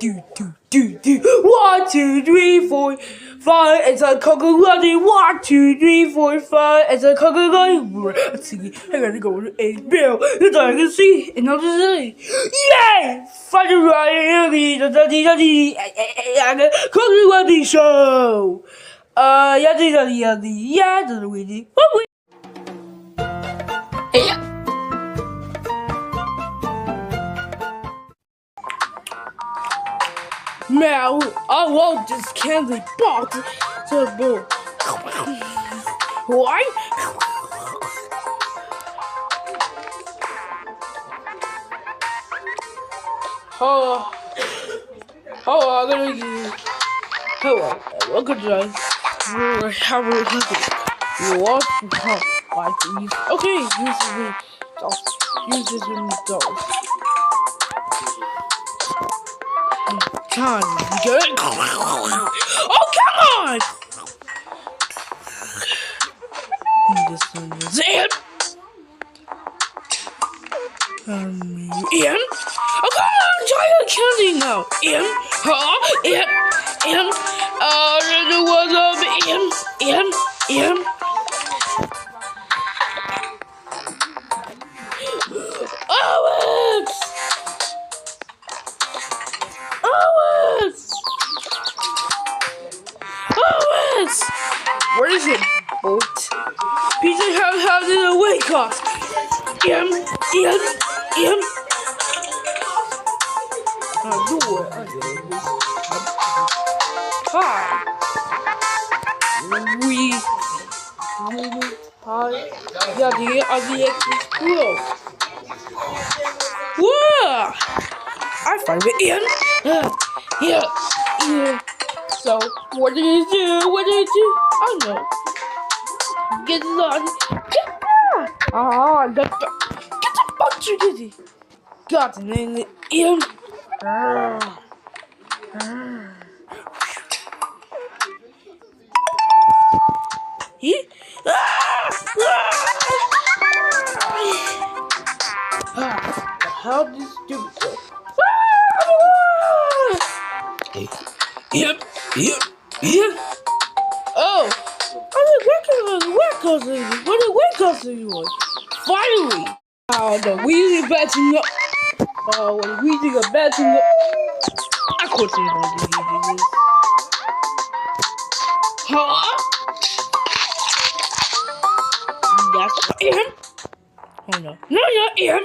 Do. 1, 2, 3, 4, 5. It's a coconut. 1, 2, 3, 4, 5. It's a coconut. I gotta go to a bill. It's all I can see. And I'll just say, yay! Fucking right here. The Coconut Show. Yeah. Now, I love this candy box. So, why? I'm gonna get. Hello, welcome to have a you want like these? Okay, use the dolls. Use the dolls. Come on, good. Oh, come on! This one is in. In. Oh, come on, try the candy now. In. In. There was in. Alex! Where is it, boat? Peter, how did it wake up? In. Hi. Yeah, the extra school. Whoa! I find it in. Yeah. So, what do you do? I don't know. Get it on. Get the bunch of kitty. Got it in. How this stupid go? Yep. Oh, where comes anyone? Finally! The wheelie batching up. When the wheelie are batching up. Of course they want to do this. Huh? That's him. Oh no. No, M.